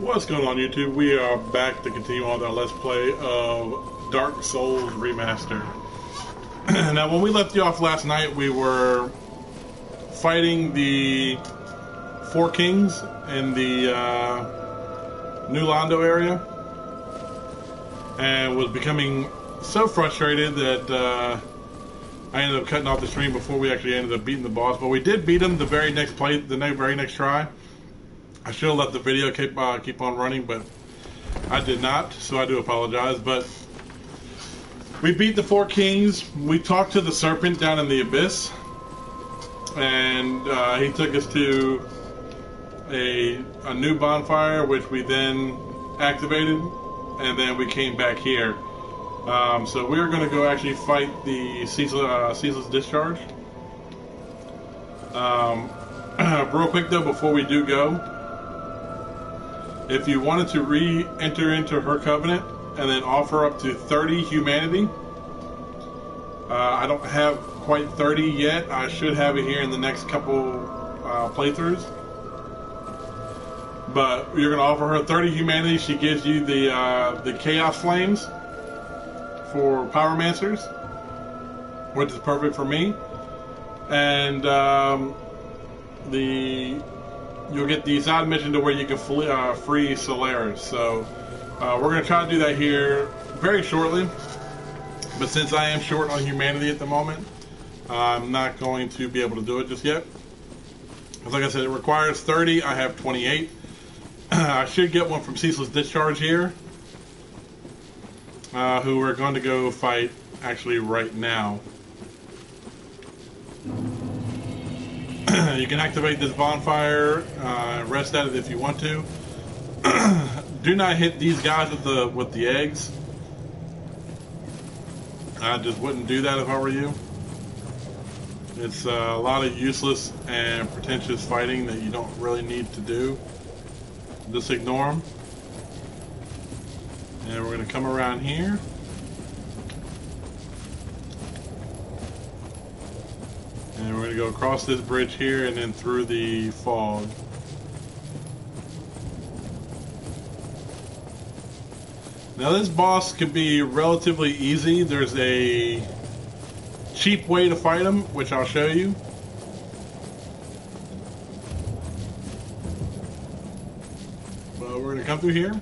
What's going on, YouTube? We are back to continue on with our Let's Play of Dark Souls Remaster. Now, when we left you off last night, we were fighting the Four Kings in the New Londo area, and was becoming so frustrated that I ended up cutting off the stream before we actually ended up beating the boss. But we did beat him the very next try. I should have let the video keep on running, but I did not, so I do apologize. But we beat the Four Kings. We talked to the serpent down in the abyss, and he took us to a new bonfire, which we then activated, and then we came back here. So we're going to go actually fight the Ceasless Discharge. Real quick though, before we do go, if you wanted to re-enter into her covenant and then offer up to 30 humanity, I don't have quite 30 yet. I should have it here in the next couple playthroughs. But you're going to offer her 30 humanity. She gives you the Chaos Flames for Pyromancers, which is perfect for me. And you'll get the side mission to where you can free Solaris. So we're going to try to do that here very shortly. But since I am short on humanity at the moment, I'm not going to be able to do it just yet. Because like I said, it requires 30. I have 28. I should get one from Ceasless Discharge here, who we're going to go fight actually right now. You can activate this bonfire, rest at it if you want to. Do not hit these guys with the eggs. I just wouldn't do that if I were you. It's a lot of useless and pretentious fighting that you don't really need to do. Just ignore them. And we're going to come around here. And we're going to go across this bridge here and then through the fog. Now this boss could be relatively easy. There's a cheap way to fight him, which I'll show you. But we're going to come through here.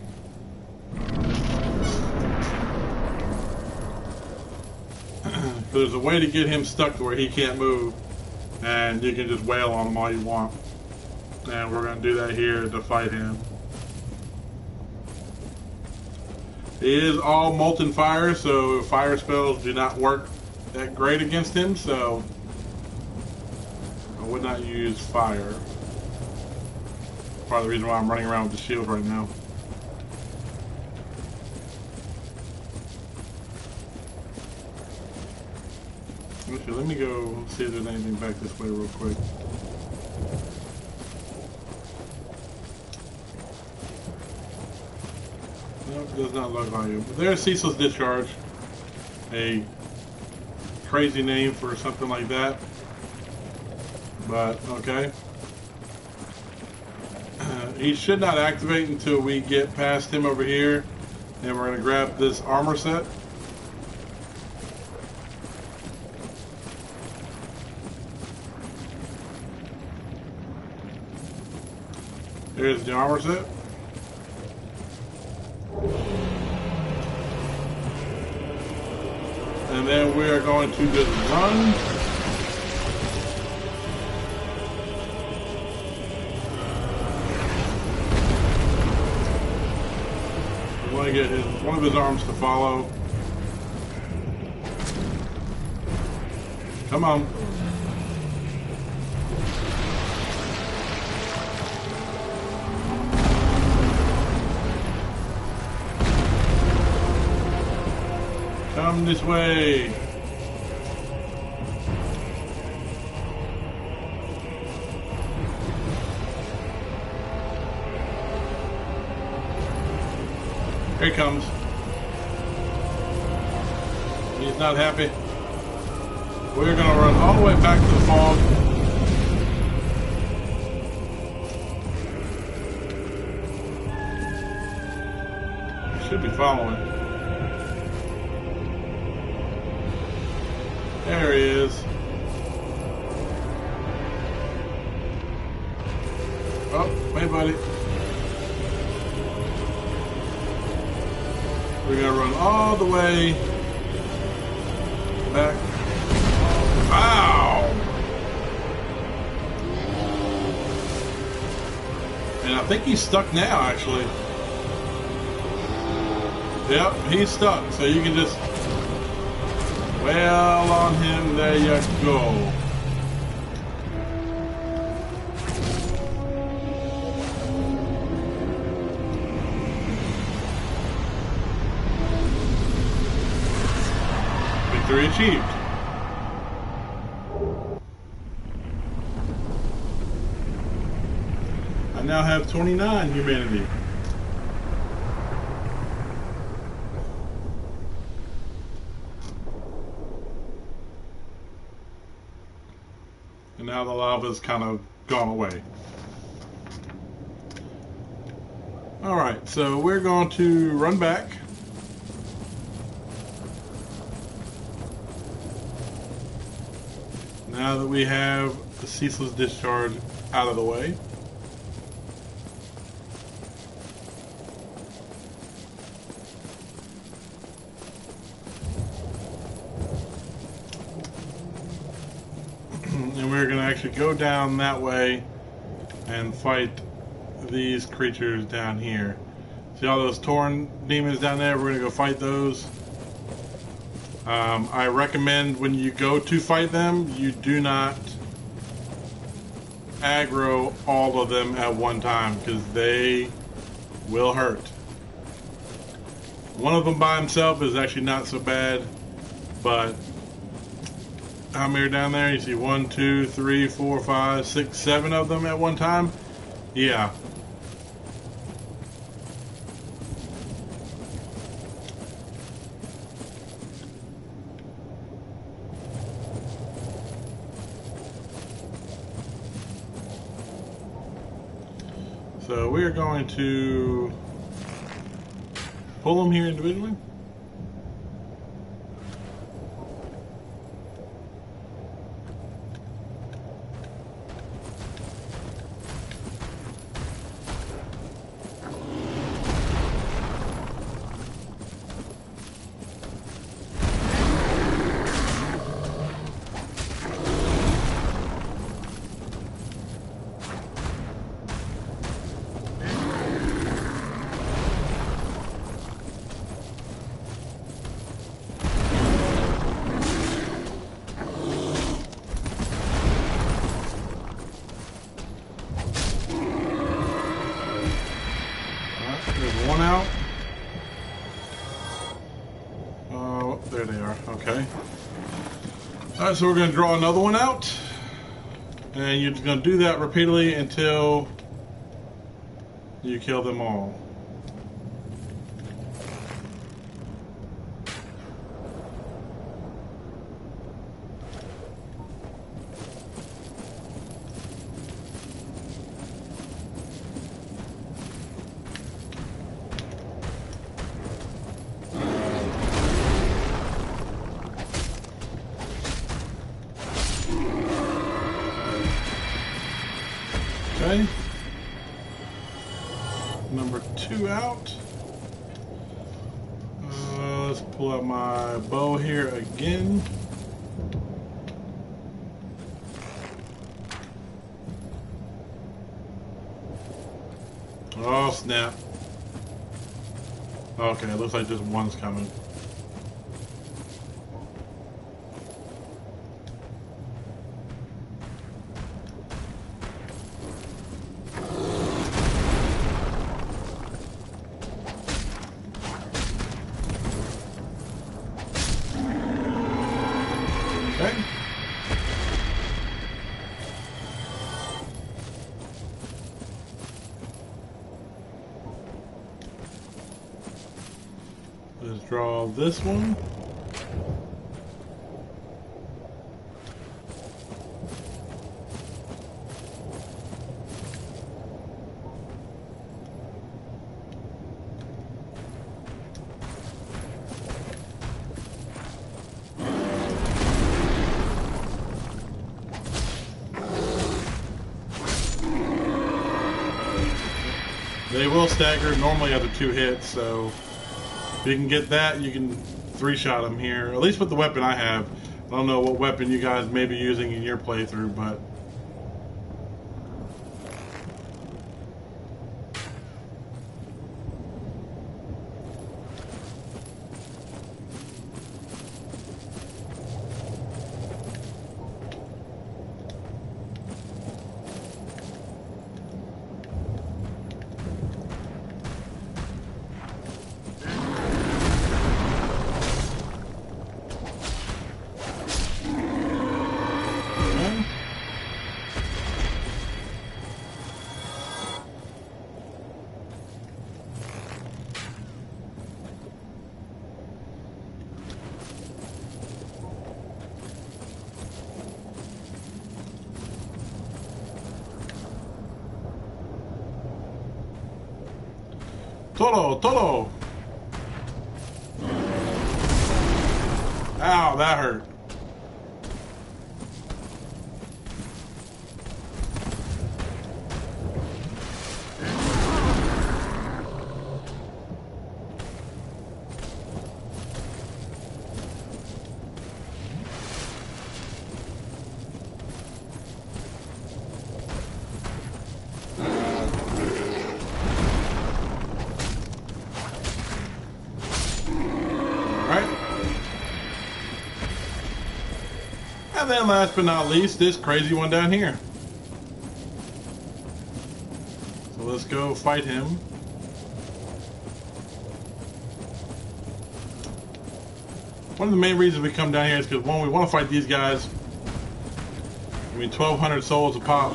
There's a way to get him stuck to where he can't move, and you can just wail on him all you want. And we're going to do that here to fight him. He is all molten fire, so fire spells do not work that great against him, so I would not use fire. Part of the reason why I'm running around with the shield right now. Okay, let me go see if there's anything back this way real quick. Nope, does not look like it. But there's Ceaseless Discharge. A crazy name for something like that. But, okay. He should not activate until we get past him over here. And we're going to grab this armor set. Here's the armor set. And then we are going to just run. We want to get one of his arms to follow. Come on. Come this way. Here he comes. He's not happy. We're going to run all the way back to the fog. should be following. There he is. Oh, hey buddy. We're gonna run all the way back. Ow! And I think he's stuck now, actually. Yep, he's stuck. So you can just well on him. There you go. Victory achieved. I now have 29 humanity. And now the lava's kind of gone away. Alright, so we're going to run back. Now that we have the ceaseless discharge out of the way. And we're going to actually go down that way and fight these creatures down here. See all those Torn demons down there? We're going to go fight those. I recommend when you go to fight them, you do not aggro all of them at one time because they will hurt. One of them by himself is actually not so bad, but how many are down there? You see 1, 2, 3, 4, 5, 6, 7 of them at one time? Yeah. So we're going to pull them here individually. One out. Oh, there they are. Okay. Alright, so we're going to draw another one out. And you're just going to do that repeatedly until you kill them all. Okay. Number 2 out. Let's pull out my bow here again. Oh, snap. Okay, it looks like just one's coming. Okay. Let's draw this one. They will stagger normally after 2 hits, so if you can get that, you can 3-shot them here. At least with the weapon I have. I don't know what weapon you guys may be using in your playthrough, but Tolo! Ow, that hurt. And then last but not least, this crazy one down here. So let's go fight him. One of the main reasons we come down here is because, one, we want to fight these guys. I mean, 1,200 souls a pop.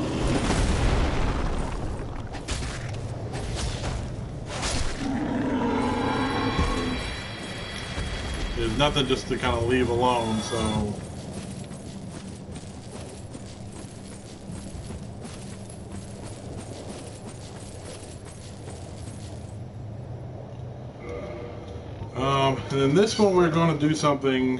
There's nothing just to kind of leave alone, so... and then this one we're going to do something.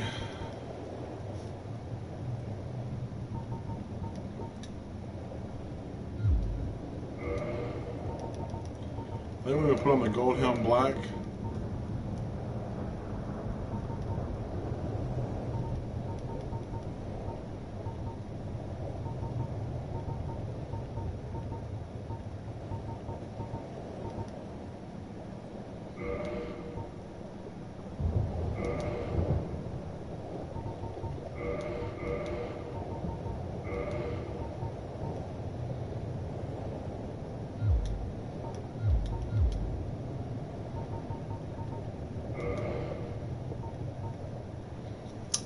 Then we're going to put on the gold helm black.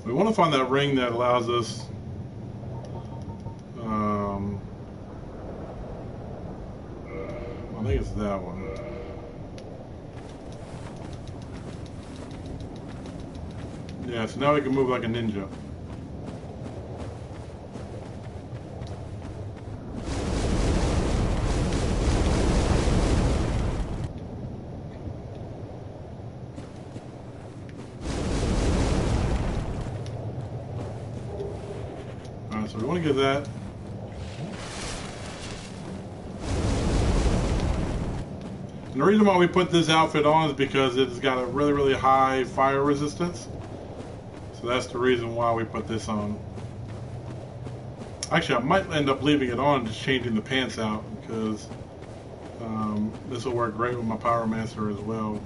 We want to find that ring that allows us I think it's that one. Yeah, so now we can move like a ninja. So we want to get that. And the reason why we put this outfit on is because it's got a really, really high fire resistance. So that's the reason why we put this on. Actually, I might end up leaving it on, just changing the pants out, because this will work great with my Power Master as well.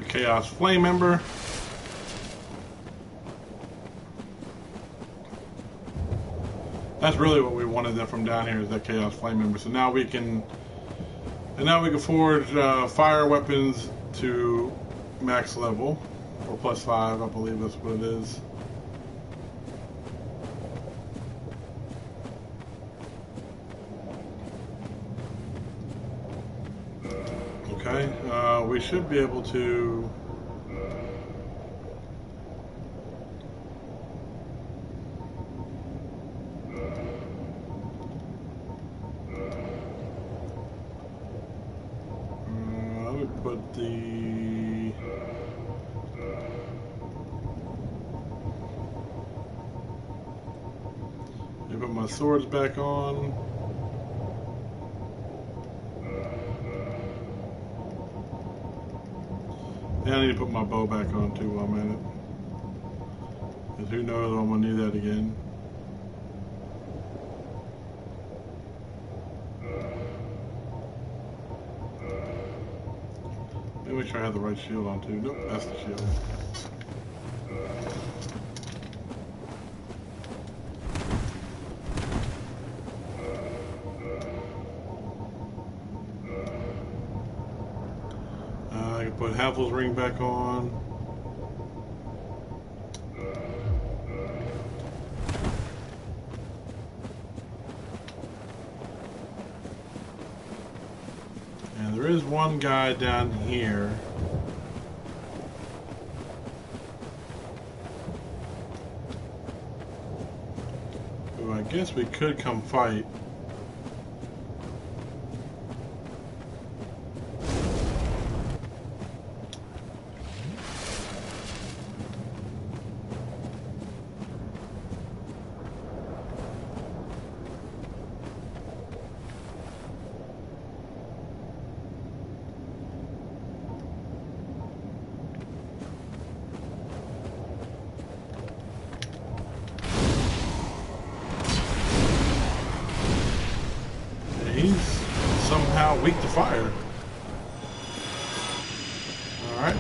Chaos Flame Ember. That's really what we wanted from down here, is that Chaos Flame Ember. So now we can, forge fire weapons to max level, or +5, I believe that's what it is. Okay, we should be able to. the... Let me put my swords back on. And I need to put my bow back on too while I'm at it. Because who knows, I'm going to need that again. Let me make sure I have the right shield on too. Nope, that's the shield. I can put Havel's ring back on. And there is one guy down here. Who I guess we could come fight. He's somehow weak to fire. Alright.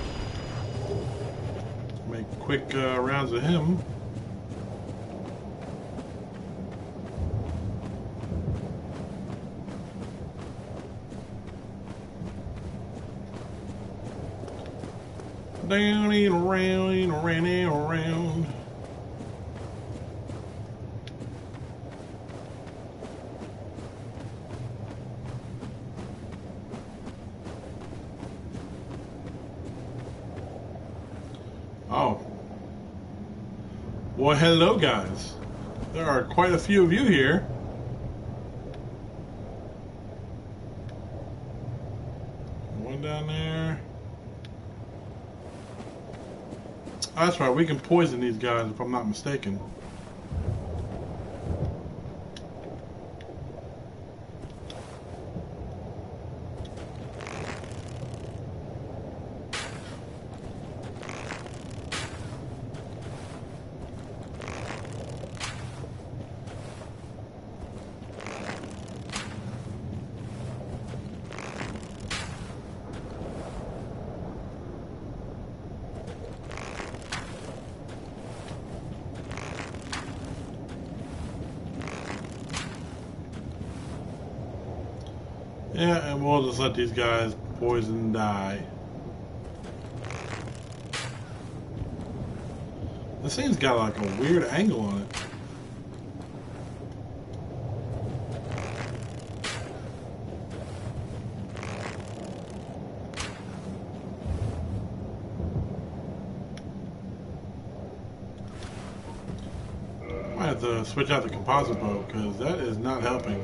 Make quick rounds of him. Down and around and around and around. Oh. Well, hello guys. There are quite a few of you here. One down there. Oh, that's right, we can poison these guys if I'm not mistaken. Yeah, and we'll just let these guys poison die. This thing's got like a weird angle on it. I might have to switch out the composite bow because that is not helping.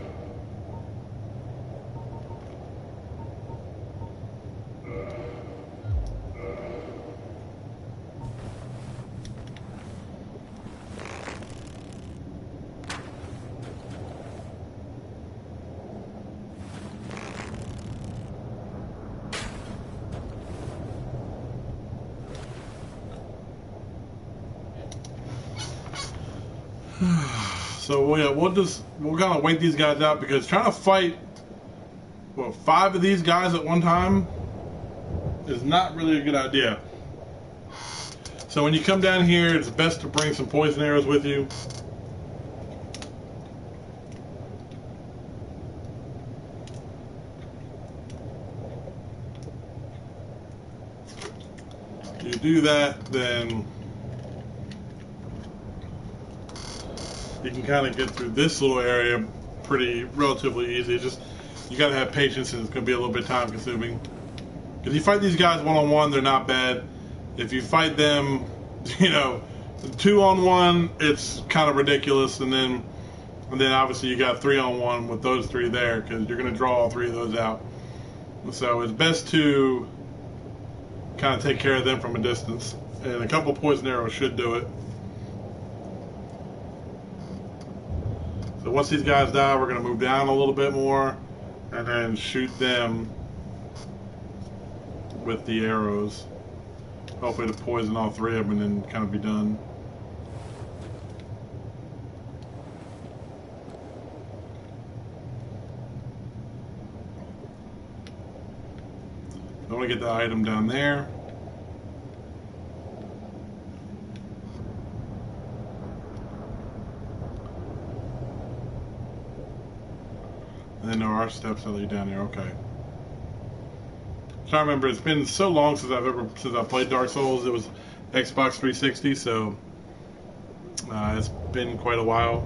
So yeah, we'll kind of wait these guys out because trying to fight 5 of these guys at one time is not really a good idea. So when you come down here, it's best to bring some poison arrows with you. If you do that, then you can kind of get through this little area relatively easy. It's just you gotta have patience, and it's gonna be a little bit time consuming. If you fight these guys one-on-one, they're not bad. If you fight them, 2-on-1, it's kind of ridiculous. And then obviously you got 3-on-1 with those 3 there because you're gonna draw all 3 of those out. So it's best to kind of take care of them from a distance. And a couple poison arrows should do it. So once these guys die, we're going to move down a little bit more and then shoot them with the arrows. Hopefully to poison all three of them and then kind of be done. I want to get the item down there. And then there are steps that lead down there. Okay. So I remember it's been so long since I played Dark Souls. It was Xbox 360, so it's been quite a while.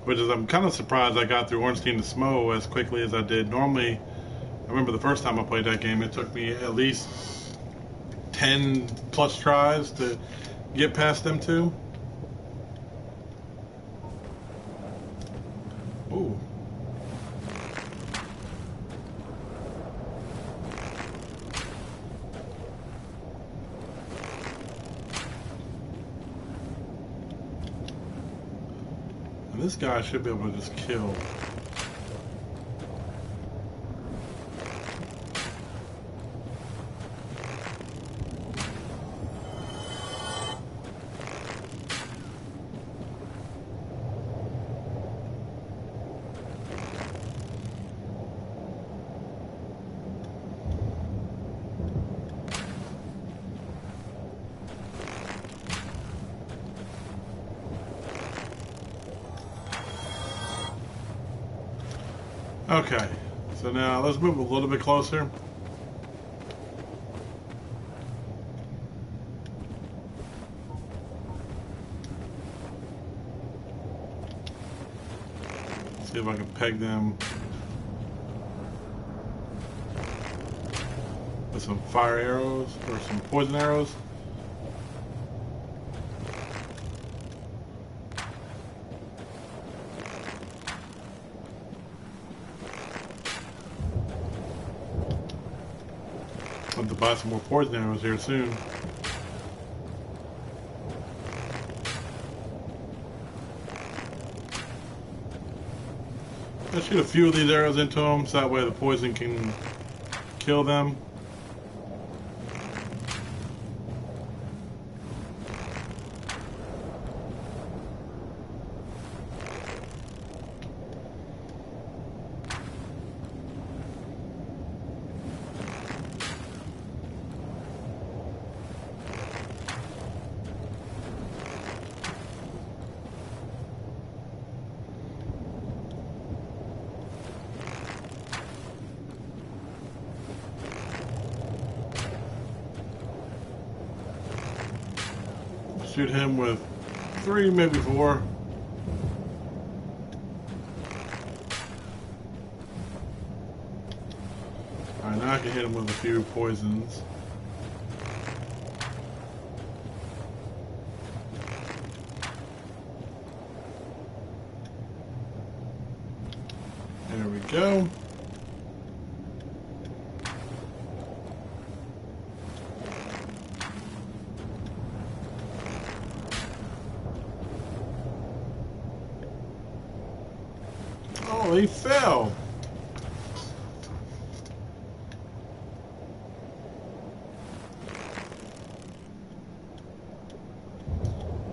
Which is, I'm kind of surprised I got through Ornstein to Smo as quickly as I did. Normally, I remember the first time I played that game, it took me at least 10 plus tries to get past them two. Ooh. And this guy should be able to just kill. Okay, so now let's move a little bit closer. See if I can peg them with some fire arrows or some poison arrows. I'll have to buy some more poison arrows here soon. I'll shoot a few of these arrows into them so that way the poison can kill them. Shoot him with 3, maybe 4. Alright, now I can hit him with a few poisons. There we go. Oh, he fell.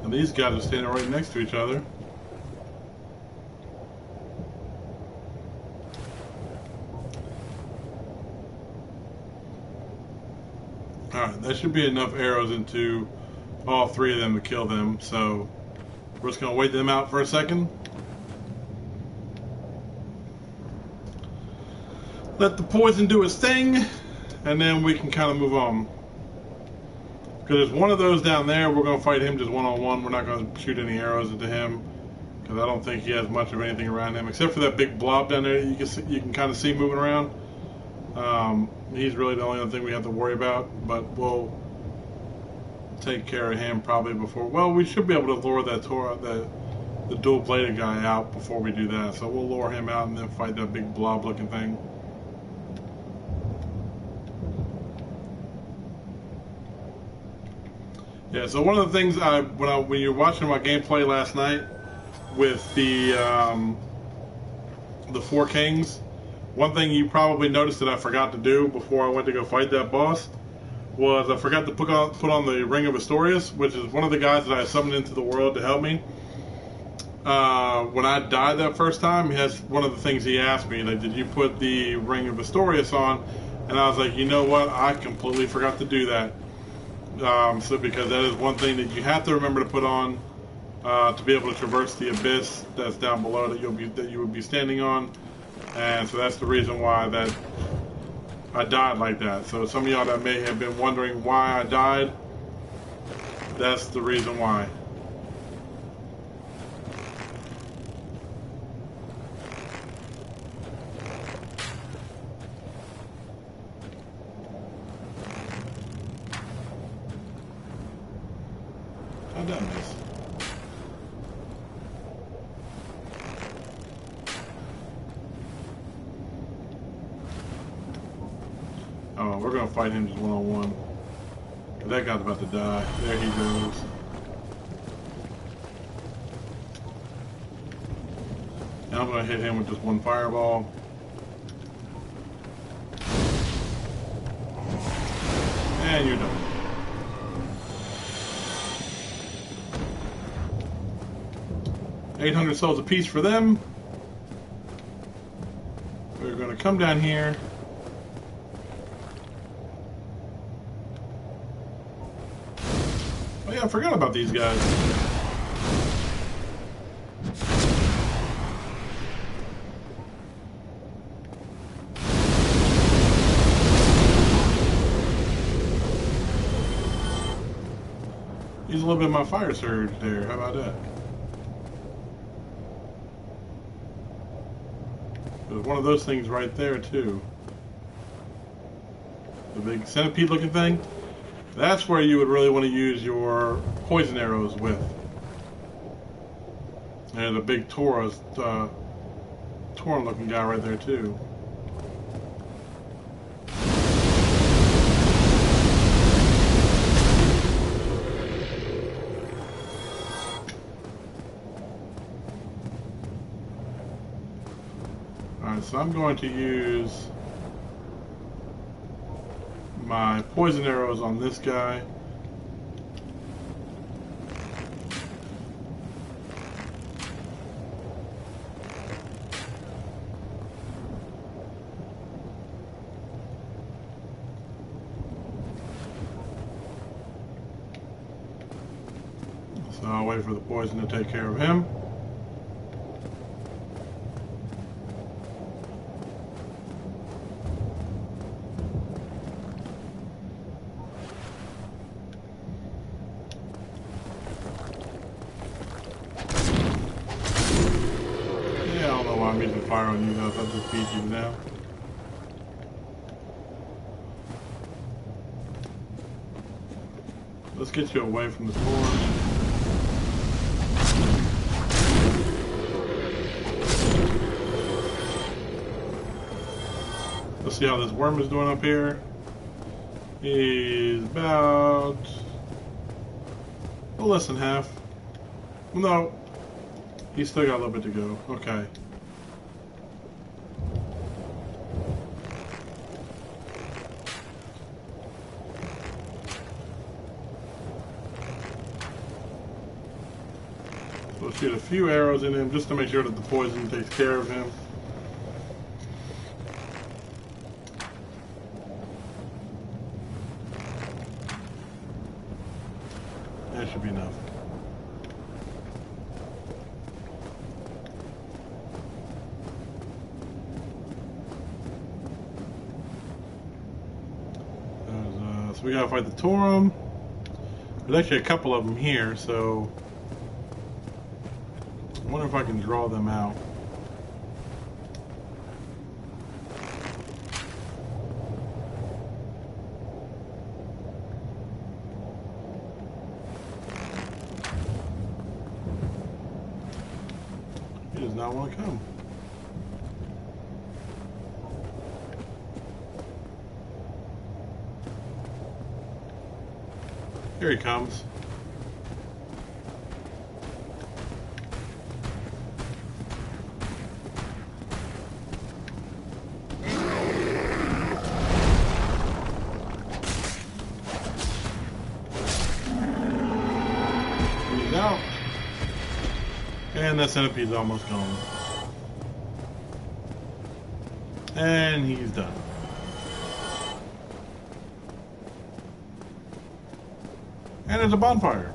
And these guys are standing right next to each other. Alright, that should be enough arrows into all 3 of them to kill them. So we're just going to wait them out for a second. Let the poison do its thing, and then we can kind of move on. Because there's one of those down there, we're going to fight him just one-on-one. We're not going to shoot any arrows into him, because I don't think he has much of anything around him, except for that big blob down there you can kind of see moving around. He's really the only other thing we have to worry about, but we'll take care of him probably before. Well, we should be able to lure that the dual-bladed guy out before we do that, so we'll lure him out and then fight that big blob-looking thing. Yeah, so one of the things when you were watching my gameplay last night with the Four Kings, one thing you probably noticed that I forgot to do before I went to go fight that boss was I forgot to put on the Ring of Astorius, which is one of the guys that I summoned into the world to help me. When I died that first time, he has one of the things he asked me, like, did you put the Ring of Astorius on? And I was like, you know what? I completely forgot to do that. So because that is one thing that you have to remember to put on to be able to traverse the abyss that's down below that you would be standing on, and so that's the reason why that I died like that. So some of y'all that may have been wondering why I died, that's the reason why. How'd that miss? Oh, we're gonna fight him just one-on-one. That guy's about to die. There he goes. And I'm gonna hit him with just one fireball. And you're done. $800 souls apiece for them. We're gonna come down here. Oh yeah, I forgot about these guys. Use a little bit of my fire surge there. How about that? There's one of those things right there too. The big centipede looking thing. That's where you would really want to use your poison arrows with. And the big Tauren looking guy right there too. Alright, so I'm going to use my poison arrows on this guy. So I'll wait for the poison to take care of him. I'm using fire on you guys. I'll just beat you now. Let's get you away from the torch. Let's see how this worm is doing up here. He's about less than half. No, he's still got a little bit to go. Okay. We'll shoot a few arrows in him just to make sure that the poison takes care of him. That should be enough. So we gotta fight the Tauren. There's actually a couple of them here, so I wonder if I can draw them out. He does not want to come. Here he comes. And that centipede's almost gone. And he's done. And there's a bonfire.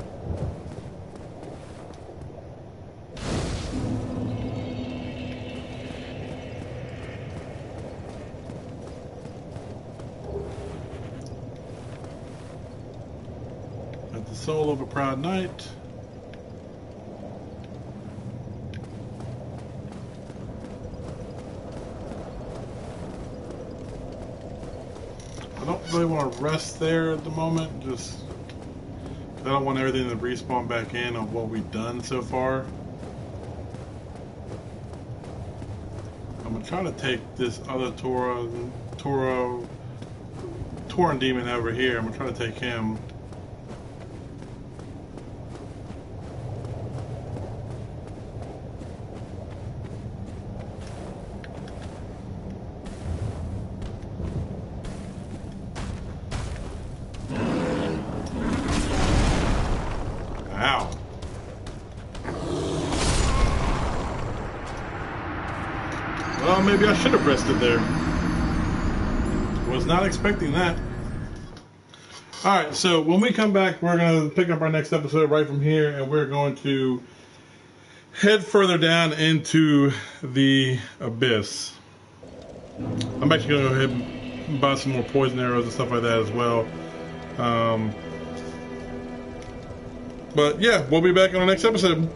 At the soul of a proud knight. I don't really want to rest there at the moment, just I don't want everything to respawn back in on what we've done so far. I'm going to try to take this other Tauren demon over here. I'm going to try to take him. Ow. Well, maybe I should have rested there. Was not expecting that. Alright, so when we come back, we're going to pick up our next episode right from here, and we're going to head further down into the abyss. I'm actually going to go ahead and buy some more poison arrows and stuff like that as well. But yeah, we'll be back on the next episode.